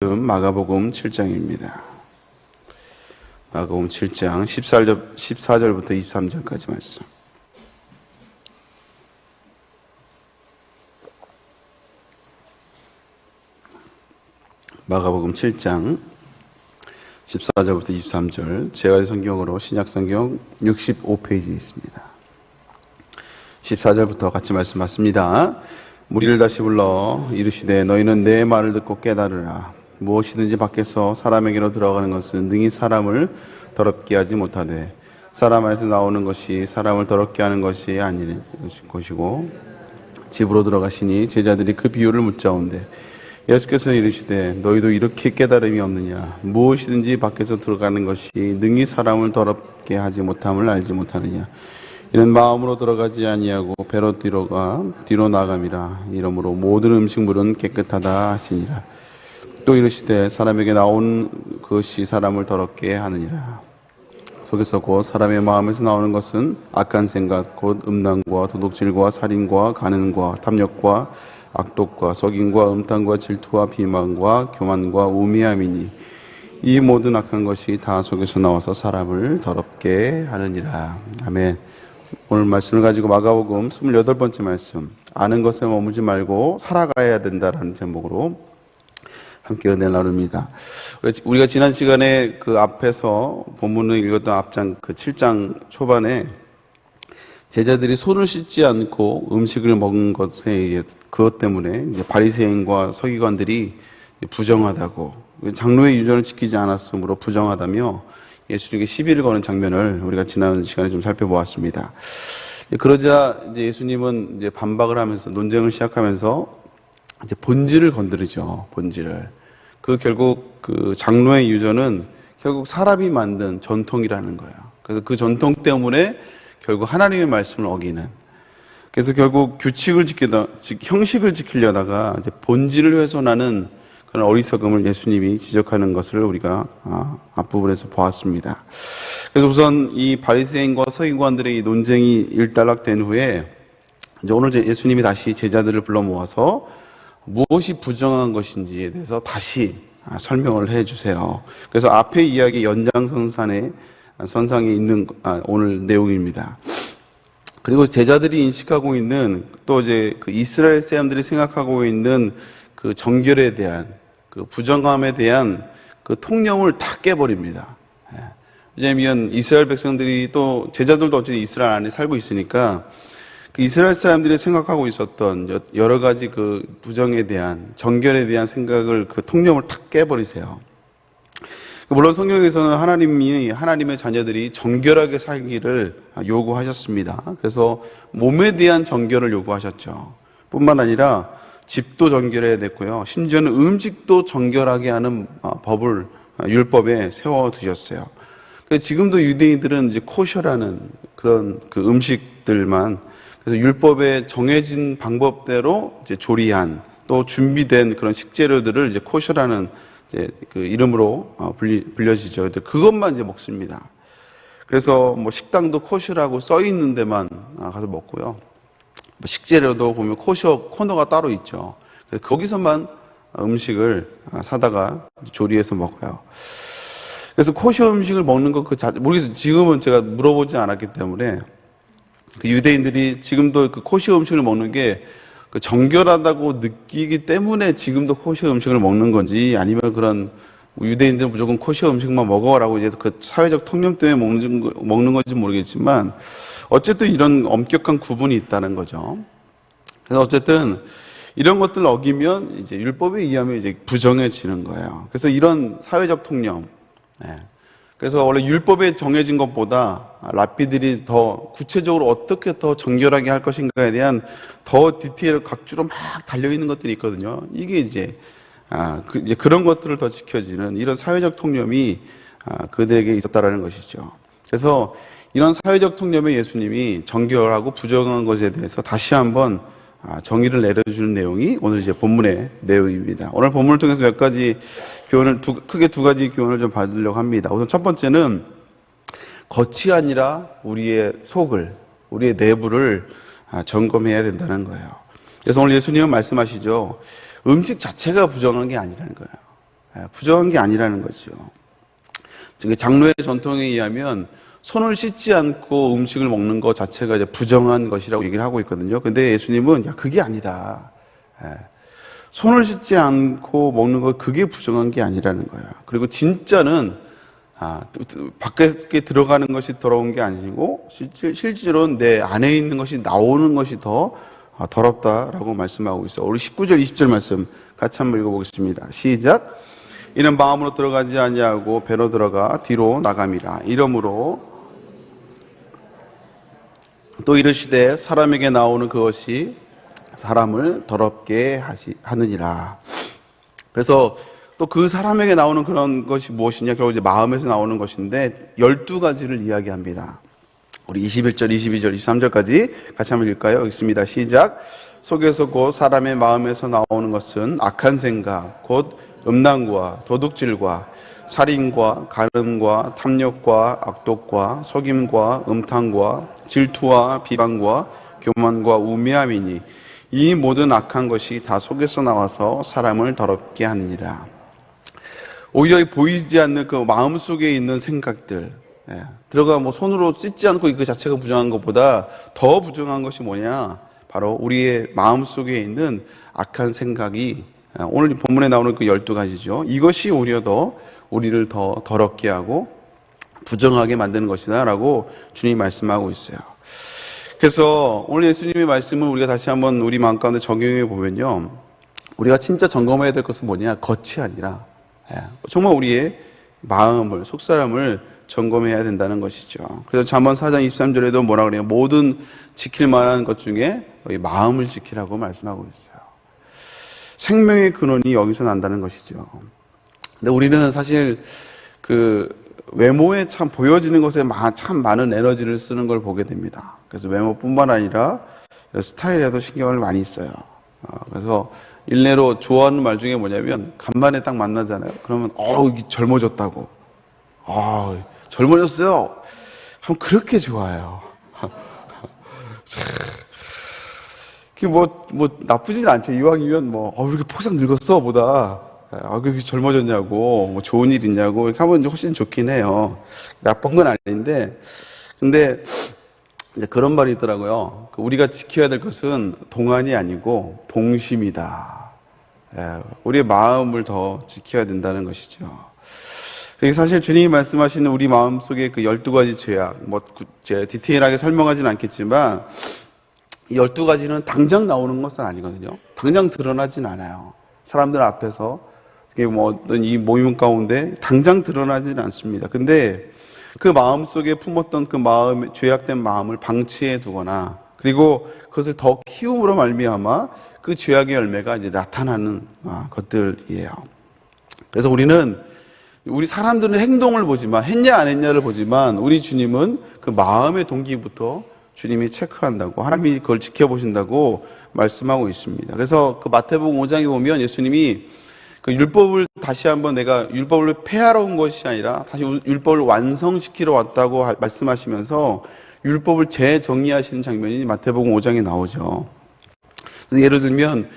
마가복음 7장입니다. 마가복음 7장 14절부터 23절까지 말씀. 마가복음 7장 14절부터 23절, 제가 성경으로 신약성경 65페이지에 있습니다. 14절부터 같이 말씀 받습니다. 무리를 다시 불러 이르시되 너희는 내 말을 듣고 깨달으라. 무엇이든지 밖에서 사람에게로 들어가는 것은 능히 사람을 더럽게 하지 못하되 사람 안에서 나오는 것이 사람을 더럽게 하는 것이 아닌 것이고, 집으로 들어가시니 제자들이 그 비유를 묻자온대 예수께서 이르시되 너희도 이렇게 깨달음이 없느냐. 무엇이든지 밖에서 들어가는 것이 능히 사람을 더럽게 하지 못함을 알지 못하느냐. 이는 마음으로 들어가지 아니하고 배로 뒤로 나감이라. 이러므로 모든 음식물은 깨끗하다 하시니라. 또 이르시되 사람에게 나온 것이 사람을 더럽게 하느니라. 속에서 곧 사람의 마음에서 나오는 것은 악한 생각 곧 음란과 도둑질과 살인과 간음과 탐욕과 악독과 속임과 음탕과 질투와 비방과 교만과 우매함이니 이 모든 악한 것이 다 속에서 나와서 사람을 더럽게 하느니라. 아멘. 오늘 말씀을 가지고 마가복음 28번째 말씀, 아는 것에 머무지 말고 살아가야 된다라는 제목으로 함께 은혜를 나눕니다. 우리가 지난 시간에 그 앞에서 본문을 읽었던 앞장 그 7장 초반에 제자들이 손을 씻지 않고 음식을 먹은 것에 그것 때문에 이제 바리새인과 서기관들이 부정하다고, 장로의 유전을 지키지 않았으므로 부정하다며 예수님께 시비를 거는 장면을 우리가 지난 시간에 좀 살펴보았습니다. 그러자 이제 예수님은 이제 반박을 하면서 논쟁을 시작하면서 이제 본질을 건드리죠. 본질을. 결국 그 장로의 유전은 결국 사람이 만든 전통이라는 거예요. 그래서 그 전통 때문에 결국 하나님의 말씀을 어기는. 그래서 결국 형식을 지키려다가 이제 본질을 훼손하는 그런 어리석음을 예수님이 지적하는 것을 우리가 앞부분에서 보았습니다. 그래서 우선 이 바리새인과 서기관들의 이 논쟁이 일단락된 후에 이제 오늘 예수님이 다시 제자들을 불러 모아서 무엇이 부정한 것인지에 대해서 다시 설명을 해 주세요. 그래서 앞의 이야기 연장선상에 있는 오늘 내용입니다. 그리고 제자들이 인식하고 있는 또 이제 그 이스라엘 사람들이 생각하고 있는 그 정결에 대한 그 부정함에 대한 그 통념을 다 깨버립니다. 왜냐하면 이스라엘 백성들이 또 제자들도 어쨌든 이스라엘 안에 살고 있으니까 그 이스라엘 사람들이 생각하고 있었던 여러 가지 그 부정에 대한 정결에 대한 생각을 그 통념을 탁 깨버리세요. 물론 성경에서는 하나님의 자녀들이 정결하게 살기를 요구하셨습니다. 그래서 몸에 대한 정결을 요구하셨죠. 뿐만 아니라 집도 정결해야 됐고요. 심지어는 음식도 정결하게 하는 법을 율법에 세워두셨어요. 지금도 유대인들은 이제 코셔라는 그런 그 음식들만, 그래서 율법에 정해진 방법대로 이제 조리한 또 준비된 그런 식재료들을 이제 코셔라는 이제 그 이름으로 불려지죠. 그것만 이제 먹습니다. 그래서 뭐 식당도 코셔라고 써 있는 데만 가서 먹고요. 식재료도 보면 코셔 코너가 따로 있죠. 그래서 거기서만 음식을 사다가 조리해서 먹어요. 그래서 코셔 음식을 먹는 거 모르겠어요. 지금은 제가 물어보지 않았기 때문에 그 유대인들이 지금도 그 코시어 음식을 먹는 게 그 정결하다고 느끼기 때문에 지금도 코시어 음식을 먹는 건지, 아니면 그런 유대인들은 무조건 코시어 음식만 먹어라고 이제 그 사회적 통념 때문에 먹는 건지 모르겠지만 어쨌든 이런 엄격한 구분이 있다는 거죠. 그래서 어쨌든 이런 것들을 어기면 이제 율법에 의하면 이제 부정해지는 거예요. 그래서 이런 사회적 통념. 그래서 원래 율법에 정해진 것보다 랍비들이 더 구체적으로 어떻게 더 정결하게 할 것인가에 대한 더 디테일 각주로 막 달려있는 것들이 있거든요. 이게 이제 그런 것들을 더 지켜지는 이런 사회적 통념이 그들에게 있었다라는 것이죠. 그래서 이런 사회적 통념에 예수님이 정결하고 부정한 것에 대해서 다시 한번 정의를 내려주는 내용이 오늘 이제 본문의 내용입니다. 오늘 본문을 통해서 몇 가지 교훈을 크게 두 가지 교훈을 좀 받으려고 합니다. 우선 첫 번째는 겉이 아니라 우리의 속을, 우리의 내부를 점검해야 된다는 거예요. 그래서 오늘 예수님은 말씀하시죠. 음식 자체가 부정한 게 아니라는 거예요. 부정한 게 아니라는 거죠. 장로의 전통에 의하면 손을 씻지 않고 음식을 먹는 것 자체가 이제 부정한 것이라고 얘기를 하고 있거든요. 근데 예수님은 그게 아니다. 손을 씻지 않고 먹는 것 그게 부정한 게 아니라는 거예요. 그리고 진짜는 밖에 들어가는 것이 더러운 게 아니고 실제로는 내 안에 있는 것이 나오는 것이 더 더럽다라고 말씀하고 있어요. 우리 19절 20절 말씀 같이 한번 읽어보겠습니다. 시작. 이는 마음으로 들어가지 아니하고 배로 들어가 뒤로 나감이라. 이러므로 또 이르시되 사람에게 나오는 그것이 사람을 더럽게 하느니라. 그래서 또 그 사람에게 나오는 그런 것이 무엇이냐? 결국 이제 마음에서 나오는 것인데 12가지를 이야기합니다. 우리 21절, 22절, 23절까지 같이 한번 읽을까요? 여기 있습니다. 시작. 속에서 곧 사람의 마음에서 나오는 것은 악한 생각, 곧 음란과 도둑질과 살인과 간음과 탐욕과 악독과 속임과 음탕과 질투와 비방과 교만과 우매함이니 이 모든 악한 것이 다 속에서 나와서 사람을 더럽게 하느니라. 오히려 보이지 않는 그 마음 속에 있는 생각들, 들어가 손으로 씻지 않고 그 자체가 부정한 것보다 더 부정한 것이 뭐냐? 바로 우리의 마음 속에 있는 악한 생각이 오늘 본문에 나오는 그 12가지죠. 이것이 오히려 더 우리를 더 더럽게 하고 부정하게 만드는 것이다 라고 주님이 말씀하고 있어요. 그래서 오늘 예수님의 말씀을 우리가 다시 한번 우리 마음 가운데 적용해 보면요, 우리가 진짜 점검해야 될 것은 뭐냐? 겉이 아니라 정말 우리의 마음을, 속사람을 점검해야 된다는 것이죠. 그래서 잠언 4장 23절에도 뭐라 그래요? 모든 지킬 만한 것 중에 너희 마음을 지키라고 말씀하고 있어요. 생명의 근원이 여기서 난다는 것이죠. 근데 우리는 사실 그 외모에 참 보여지는 것에 참 많은 에너지를 쓰는 걸 보게 됩니다. 그래서 외모뿐만 아니라 스타일에도 신경을 많이 써요. 그래서 일례로 좋아하는 말 중에 뭐냐면 간만에 딱 만나잖아요. 그러면 이게 젊어졌다고. 젊어졌어요. 그럼 그렇게 좋아요. 나쁘진 않죠. 이왕이면 왜 이렇게 포상 늙었어? 보다. 그렇게 젊어졌냐고, 좋은 일 있냐고, 이렇게 하면 훨씬 좋긴 해요. 나쁜 건 아닌데, 근데, 이제 그런 말이 있더라고요. 우리가 지켜야 될 것은 동안이 아니고 동심이다. 우리의 마음을 더 지켜야 된다는 것이죠. 사실 주님이 말씀하시는 우리 마음 속에 그 12가지 죄악, 디테일하게 설명하지는 않겠지만, 이 12가지는 당장 나오는 것은 아니거든요. 당장 드러나진 않아요. 사람들 앞에서, 어떤 이 모임 가운데 당장 드러나지는 않습니다. 근데 그 마음 속에 품었던 그 마음, 죄악된 마음을 방치해 두거나, 그리고 그것을 더 키움으로 말미암아 그 죄악의 열매가 이제 나타나는 것들이에요. 그래서 우리 사람들은 행동을 보지만, 했냐 안 했냐를 보지만, 우리 주님은 그 마음의 동기부터 주님이 체크한다고, 하나님이 그걸 지켜보신다고 말씀하고 있습니다. 그래서 그 마태복음 5장에 보면 예수님이 그 율법을 다시 한번 내가 율법을 폐하러 온 것이 아니라 다시 율법을 완성시키러 왔다고 말씀하시면서 율법을 재정의하시는 장면이 마태복음 5장에 나오죠. 예를 들면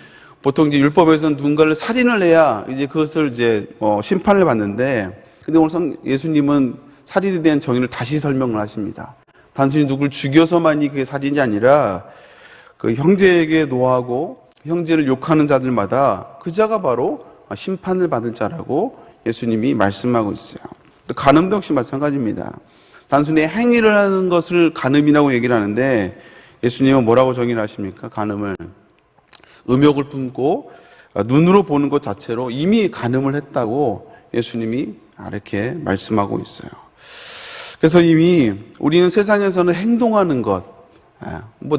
보통 이제 율법에서는 누군가를 살인을 해야 이제 그것을 이제 심판을 받는데, 근데 오늘 예수님은 살인에 대한 정의를 다시 설명을 하십니다. 단순히 누굴 죽여서만이 그게 살인이 아니라 그 형제에게 노하고 형제를 욕하는 자들마다 그 자가 바로 심판을 받을 자라고 예수님이 말씀하고 있어요. 또 간음도 역시 마찬가지입니다. 단순히 행위를 하는 것을 간음이라고 얘기를 하는데 예수님은 뭐라고 정의를 하십니까? 간음을 음욕을 품고 눈으로 보는 것 자체로 이미 간음을 했다고 예수님이 이렇게 말씀하고 있어요. 그래서 이미 우리는 세상에서는 행동하는 것,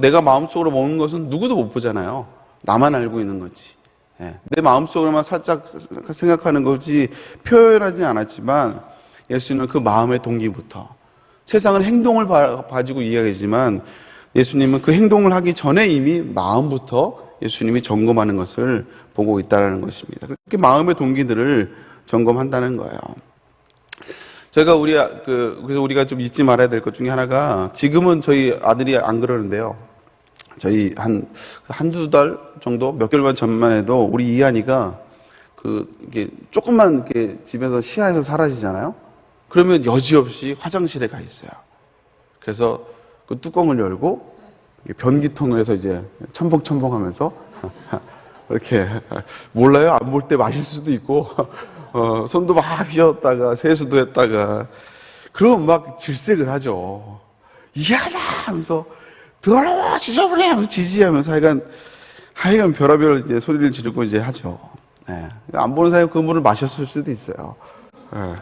내가 마음속으로 먹는 것은 누구도 못 보잖아요. 나만 알고 있는 거지. 내 마음속으로만 살짝 생각하는 거지 표현하지 않았지만 예수님은 그 마음의 동기부터, 세상은 행동을 가지고 이야기하지만 예수님은 그 행동을 하기 전에 이미 마음부터 예수님이 점검하는 것을 보고 있다는 것입니다. 그렇게 마음의 동기들을 점검한다는 거예요. 그래서 우리가 좀 잊지 말아야 될 것 중에 하나가, 지금은 저희 아들이 안 그러는데요. 저희 한두 달 정도, 몇 개월만 전만 해도 우리 이한이가 이게 조금만 이렇게 집에서 시야에서 사라지잖아요. 그러면 여지없이 화장실에 가 있어요. 그래서 그 뚜껑을 열고 변기통에서 이제 첨벙첨벙하면서 이렇게 몰라요. 안 볼 때 마실 수도 있고 손도 막 휘었다가 세수도 했다가 그러면 막 질색을 하죠. 이하다 하면서 더러워 지저분해 하면서 지지하면서 하여간 별의별 이제 소리를 지르고 이제 하죠. 네. 안 보는 사이에 그 물을 마셨을 수도 있어요. 네.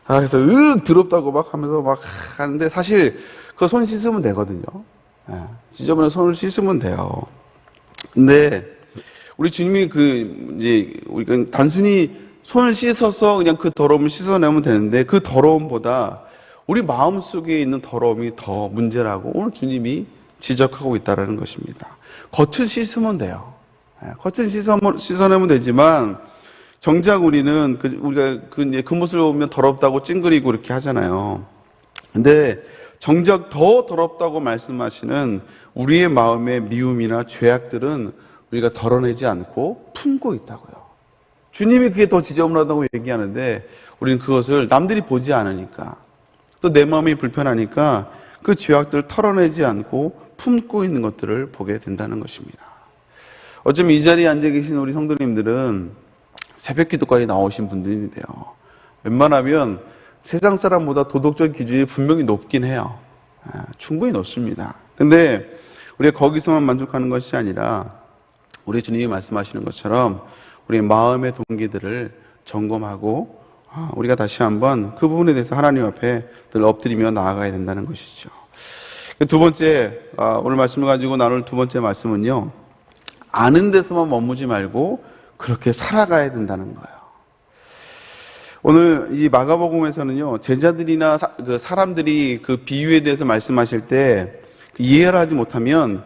그래서 더럽다고 막 하면서 막 하는데 사실 그 손 씻으면 되거든요. 네. 지저분한 손을 씻으면 돼요. 근데 우리 주님이 이제 우리가 단순히 손을 씻어서 그냥 그 더러움을 씻어내면 되는데 그 더러움보다 우리 마음 속에 있는 더러움이 더 문제라고 오늘 주님이 지적하고 있다는 것입니다. 겉을 씻으면 돼요. 겉을 씻어내면 되지만 정작 우리는 우리가 그 모습을 보면 더럽다고 찡그리고 이렇게 하잖아요. 근데 정작 더 더럽다고 말씀하시는 우리의 마음의 미움이나 죄악들은 우리가 덜어내지 않고 품고 있다고요. 주님이 그게 더 지저분하다고 얘기하는데 우리는 그것을 남들이 보지 않으니까 또 내 마음이 불편하니까 그 죄악들을 털어내지 않고 품고 있는 것들을 보게 된다는 것입니다. 어쩌면 이 자리에 앉아 계신 우리 성도님들은 새벽 기도까지 나오신 분들인데요. 웬만하면 세상 사람보다 도덕적 기준이 분명히 높긴 해요. 충분히 높습니다. 근데 우리가 거기서만 만족하는 것이 아니라 우리 주님이 말씀하시는 것처럼 우리의 마음의 동기들을 점검하고 우리가 다시 한번 그 부분에 대해서 하나님 앞에 늘 엎드리며 나아가야 된다는 것이죠. 두 번째, 오늘 말씀을 가지고 나눌 두 번째 말씀은요, 아는 데서만 머무지 말고 그렇게 살아가야 된다는 거예요. 오늘 이 마가복음에서는요, 제자들이나 사람들이 그 비유에 대해서 말씀하실 때 이해를 하지 못하면,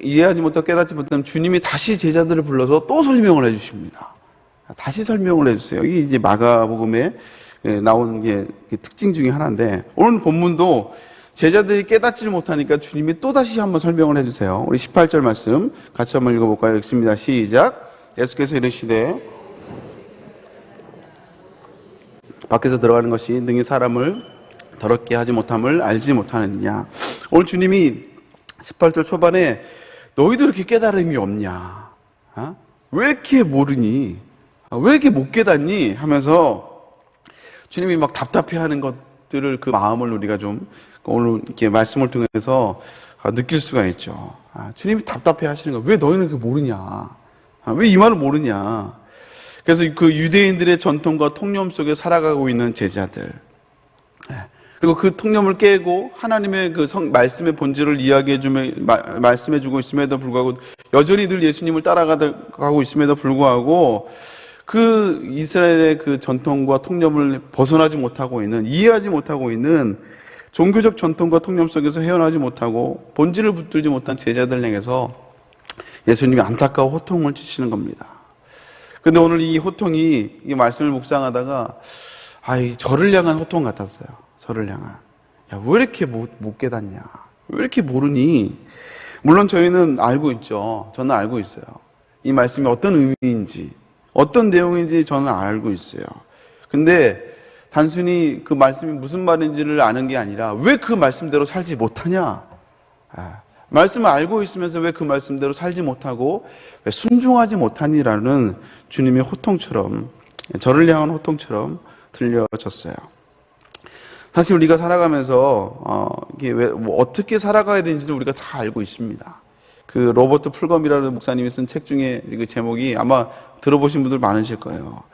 이해하지 못하고 깨닫지 못하면 주님이 다시 제자들을 불러서 또 설명을 해 주십니다. 다시 설명을 해 주세요. 이게 이제 마가복음에 나오는 게 특징 중에 하나인데, 오늘 본문도 제자들이 깨닫지를 못하니까 주님이 또 다시 한번 설명을 해 주세요. 우리 18절 말씀 같이 한번 읽어볼까요? 읽습니다. 시작. 예수께서 이르시되 밖에서 들어가는 것이 능히 사람을 더럽게 하지 못함을 알지 못하느냐. 오늘 주님이 18절 초반에 너희도 이렇게 깨달음이 없냐? 왜 이렇게 모르니? 왜 이렇게 못 깨닫니? 하면서 주님이 막 답답해하는 것들을 그 마음을 우리가 좀 오늘 이렇게 말씀을 통해서 느낄 수가 있죠. 주님이 답답해하시는 거 왜 너희는 그렇게 모르냐? 왜 이 말을 모르냐? 그래서 그 유대인들의 전통과 통념 속에 살아가고 있는 제자들, 그리고 그 통념을 깨고 하나님의 그 말씀의 본질을 말씀해주고 있음에도 불구하고 여전히 늘 예수님을 따라가고 있음에도 불구하고 그 이스라엘의 그 전통과 통념을 벗어나지 못하고 있는, 이해하지 못하고 있는 종교적 전통과 통념 속에서 헤어나지 못하고 본질을 붙들지 못한 제자들 향해서 예수님이 안타까워 호통을 치시는 겁니다. 근데 오늘 이 호통이, 이 말씀을 묵상하다가 저를 향한 호통 같았어요. 저를 향한. 야, 왜 이렇게 못 깨닫냐? 왜 이렇게 모르니? 물론 저희는 알고 있죠. 저는 알고 있어요. 이 말씀이 어떤 의미인지, 어떤 내용인지 저는 알고 있어요. 근데 단순히 그 말씀이 무슨 말인지를 아는 게 아니라 왜 그 말씀대로 살지 못하냐? 말씀을 알고 있으면서 왜 그 말씀대로 살지 못하고 왜 순종하지 못하니라는 주님의 호통처럼, 저를 향한 호통처럼 들려졌어요. 사실 우리가 살아가면서 이게 어떻게 살아가야 되는지를 우리가 다 알고 있습니다. 그 로버트 풀검이라는 목사님이 쓴 책 중에 그 제목이 아마 들어보신 분들 많으실 거예요.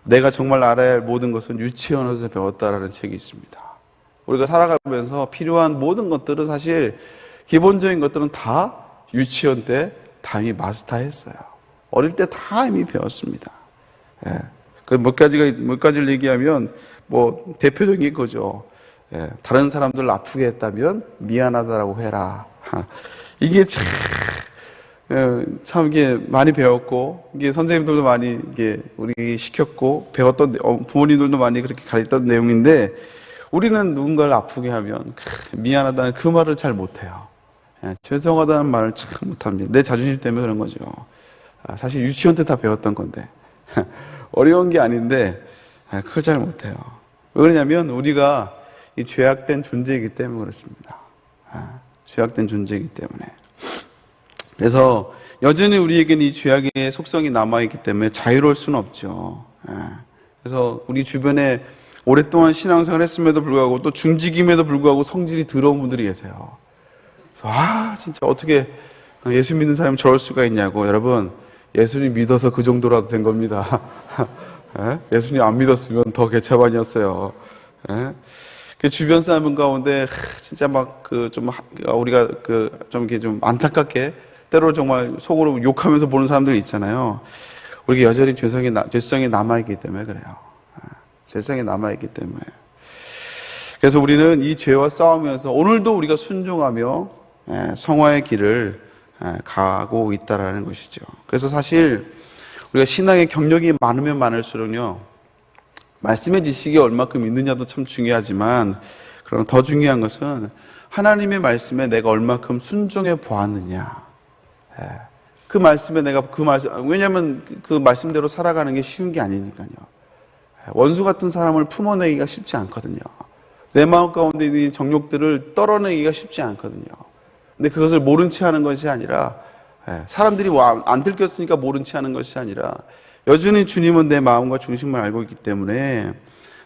내가 정말 알아야 할 모든 것은 유치원에서 배웠다라는 책이 있습니다. 우리가 살아가면서 필요한 모든 것들은 사실 기본적인 것들은 다 유치원 때 다 이미 마스터했어요. 어릴 때 다 이미 배웠습니다. 예. 그 몇 가지를 얘기하면 뭐 대표적인 거죠. 예. 다른 사람들 아프게 했다면 미안하다라고 해라. 이게 참 이게 많이 배웠고, 이게 선생님들도 많이 이게 우리 시켰고 배웠던, 부모님들도 많이 그렇게 가르쳤던 내용인데, 우리는 누군가를 아프게 하면 미안하다는 그 말을 잘 못해요. 죄송하다는 말을 참 못합니다. 내 자존심 때문에 그런 거죠. 사실 유치원 때 다 배웠던 건데. 어려운 게 아닌데 그걸 잘 못해요. 왜 그러냐면 우리가 이 죄악된 존재이기 때문에 그렇습니다. 죄악된 존재이기 때문에. 그래서 여전히 우리에게는 이 죄악의 속성이 남아있기 때문에 자유로울 수는 없죠. 그래서 우리 주변에 오랫동안 신앙생활 했음에도 불구하고 또 중직임에도 불구하고 성질이 더러운 분들이 계세요. 그래서 진짜 어떻게 예수 믿는 사람이 저럴 수가 있냐고. 여러분, 예수님 믿어서 그 정도라도 된 겁니다. 예수님 안 믿었으면 더 개차반이었어요. 그 주변 사람 가운데 진짜 막 우리가 좀 이렇게 좀 안타깝게 때로 정말 속으로 욕하면서 보는 사람들 있잖아요. 우리가 여전히 죄성이 남아있기 때문에 그래요. 죄성이 남아있기 때문에. 그래서 우리는 이 죄와 싸우면서 오늘도 우리가 순종하며 성화의 길을 가고 있다라는 것이죠. 그래서 사실 우리가 신앙의 경력이 많으면 많을수록요, 말씀의 지식이 얼마큼 있느냐도 참 중요하지만, 그럼 더 중요한 것은 하나님의 말씀에 내가 얼마큼 순종해 보았느냐. 그 말씀에 내가 왜냐하면 그 말씀대로 살아가는 게 쉬운 게 아니니까요. 원수 같은 사람을 품어내기가 쉽지 않거든요. 내 마음 가운데 있는 정욕들을 떨어내기가 쉽지 않거든요. 근데 그것을 모른 채 하는 것이 아니라, 사람들이 안 들켰으니까 모른 채 하는 것이 아니라, 여전히 주님은 내 마음과 중심을 알고 있기 때문에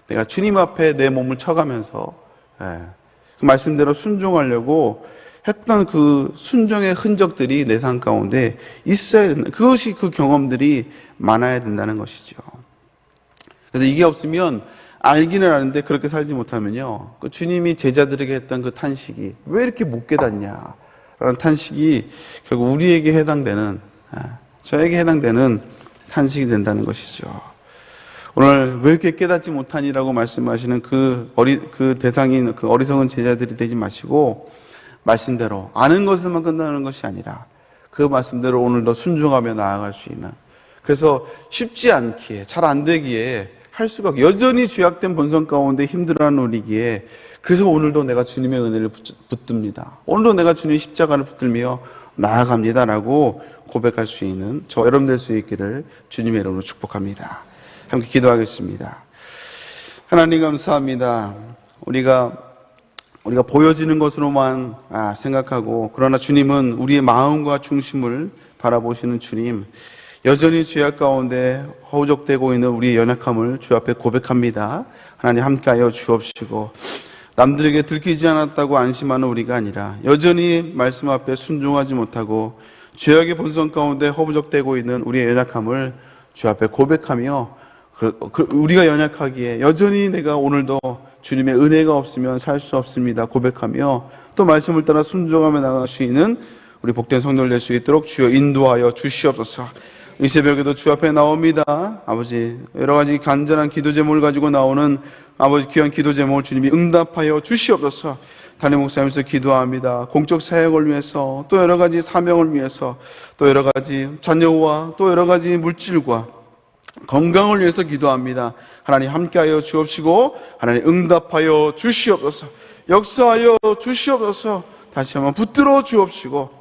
내가 주님 앞에 내 몸을 쳐가면서 그 말씀대로 순종하려고 했던 그 순종의 흔적들이 내 삶 가운데 있어야 된다. 그것이 그 경험들이 많아야 된다는 것이죠. 그래서 이게 없으면 알기는 아는데 그렇게 살지 못하면요, 그 주님이 제자들에게 했던 그 탄식이 왜 이렇게 못 깨닫냐 라는 탄식이 결국 우리에게 해당되는, 저에게 해당되는 탄식이 된다는 것이죠. 오늘 왜 이렇게 깨닫지 못하니라고 말씀하시는 그 대상인 그 어리석은 제자들이 되지 마시고, 말씀대로 아는 것을만 끝나는 것이 아니라 그 말씀대로 오늘도 순종하며 나아갈 수 있는, 그래서 쉽지 않기에, 잘 안 되기에, 할 수가 여전히 죄악된 본성 가운데 힘들어하는 우리기에, 그래서 오늘도 내가 주님의 은혜를 붙듭니다. 오늘도 내가 주님의 십자가를 붙들며 나아갑니다라고 고백할 수 있는 저 여러분 될 수 있기를 주님의 이름으로 축복합니다. 함께 기도하겠습니다. 하나님 감사합니다. 우리가 보여지는 것으로만 생각하고, 그러나 주님은 우리의 마음과 중심을 바라보시는 주님, 여전히 죄악 가운데 허우적대고 있는 우리의 연약함을 주 앞에 고백합니다. 하나님 함께하여 주옵시고, 남들에게 들키지 않았다고 안심하는 우리가 아니라 여전히 말씀 앞에 순종하지 못하고 죄악의 본성 가운데 허우적대고 있는 우리의 연약함을 주 앞에 고백하며, 우리가 연약하기에 여전히 내가 오늘도 주님의 은혜가 없으면 살 수 없습니다 고백하며, 또 말씀을 따라 순종하며 나갈 수 있는 우리 복된 성도를 낼 수 있도록 주여 인도하여 주시옵소서. 이 새벽에도 주 앞에 나옵니다. 아버지, 여러 가지 간절한 기도 제목을 가지고 나오는 아버지 귀한 기도 제목을 주님이 응답하여 주시옵소서. 담임 목사님께서 기도합니다. 공적 사역을 위해서, 또 여러 가지 사명을 위해서, 또 여러 가지 자녀와 또 여러 가지 물질과 건강을 위해서 기도합니다. 하나님 함께하여 주옵시고, 하나님 응답하여 주시옵소서. 역사하여 주시옵소서. 다시 한번 붙들어 주옵시고,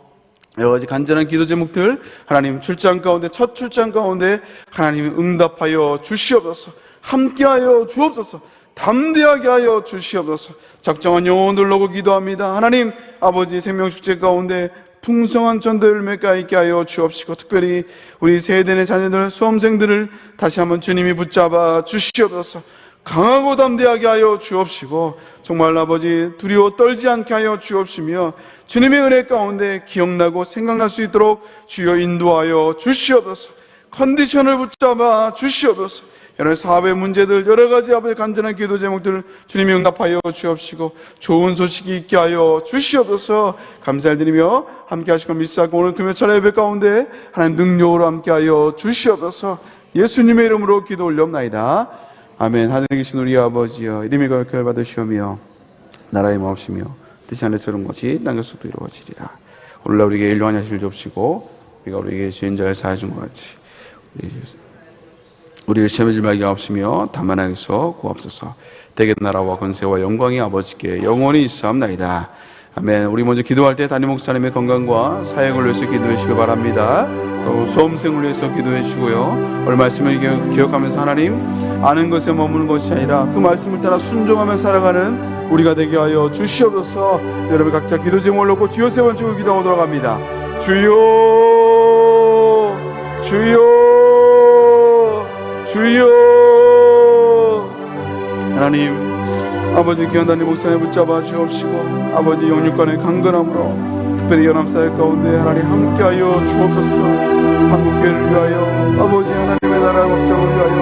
여러 가지 간절한 기도 제목들 하나님 출장 가운데, 첫 출장 가운데 하나님 응답하여 주시옵소서. 함께하여 주옵소서. 담대하게 하여 주시옵소서. 작정한 영혼을 놓고 기도합니다. 하나님 아버지, 생명축제 가운데 풍성한 전도 열매가 있게 하여 주옵시고, 특별히 우리 세대 내 자녀들, 수험생들을 다시 한번 주님이 붙잡아 주시옵소서. 강하고 담대하게 하여 주옵시고, 정말 아버지 두려워 떨지 않게 하여 주옵시며, 주님의 은혜 가운데 기억나고 생각날 수 있도록 주여 인도하여 주시옵소서. 컨디션을 붙잡아 주시옵소서. 여러 사업의 문제들, 여러 가지 아버지 간절한 기도 제목들을 주님이 응답하여 주옵시고, 좋은 소식이 있게 하여 주시옵소서. 감사를 드리며 함께 하시고 믿사고, 오늘 금요철 예배 가운데 하나님 능력으로 함께 하여 주시옵소서. 예수님의 이름으로 기도 올려옵나이다. 아멘. 하늘에 계신 우리 아버지여, 이름이 거룩히 받으시오며 나라의 마옵시며 뜻이 하늘에서 이룬 것이 땅에서도 이루어지리라. 오늘날 우리에게 일용할 양식을 주옵시고, 우리가 우리에게 죄인자를 사하여 준 것 같이 우리를 시험에 들지 말게 하옵시며 다만 악에서 구하옵소서. 대개 나라와 권세와 영광이 아버지께 영원히 있사옵나이다. 아멘. 우리 먼저 기도할 때 담임 목사님의 건강과 사역을 위해서 기도해 주시기 바랍니다. 또 수험생을 위해서 기도해 주시고요. 오늘 말씀을 기억하면서 하나님, 아는 것에 머무는 것이 아니라 그 말씀을 따라 순종하며 살아가는 우리가 되게 하여 주시옵소서. 여러분 각자 기도 제목을 놓고 주여 세 번 주고 기도하고 돌아갑니다. 주여, 주여, 주여. 하나님, 아버지 귀한 담임 목사님 붙잡아 주옵시고, 아버지 영육간의 강건함으로 특별히 연합사역 가운데 하나님 함께하여 주옵소서. 한국교회를 위하여, 아버지 하나님의 나라 확장을 위하여,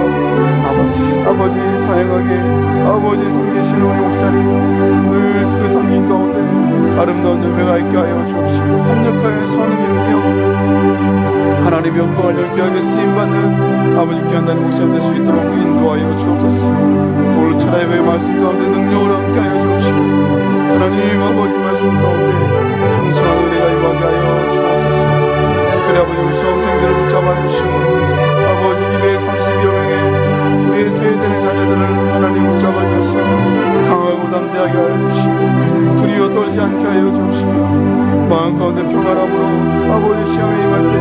아버지 다양하게 아버지 섬기시는 우리 목사님 늘 그 섬긴 가운데 아름다운 열매가 있게 하여 주옵시고, 합력하여 선을 이루며 하나님의 영광을 열기하게 쓰임받는 아버지 귀한 담임 목사님 될 수 있도록 인도하여 주옵소서. 오늘 철야의 말씀 가운데 능력을 함께 하여 주옵시고, 하나님 아버지 말씀 가운데 풍성한 은혜가 임하게 하여 주옵소서. 특별히 아버지 우리 수험생들을 붙잡아 주시고, 아버지 230여 명의 우리의 세대의 자녀들을 하나님 붙잡아 주셔서 강하고 담대하게 하여 주시고, 두려워 떨지 않게 하여 주시고, 마음 가운데 평안함으로 아버지 시험에 임할 때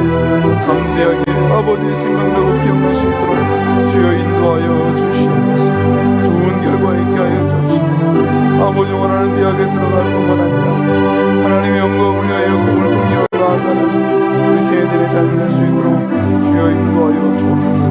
담대하게 아버지의 생각나고 기억날 수 있도록 주여 인도하여 주시옵소서. 좋은 결과 있게 하여 주옵시고, 아버지 원하는 대학에 들어갈 뿐만 아니라 하나님의 영광을 위하여 꿈을 통해 나아가는 우리 세대의 자녀 될 수 있도록 주여 인도하여 주옵소서.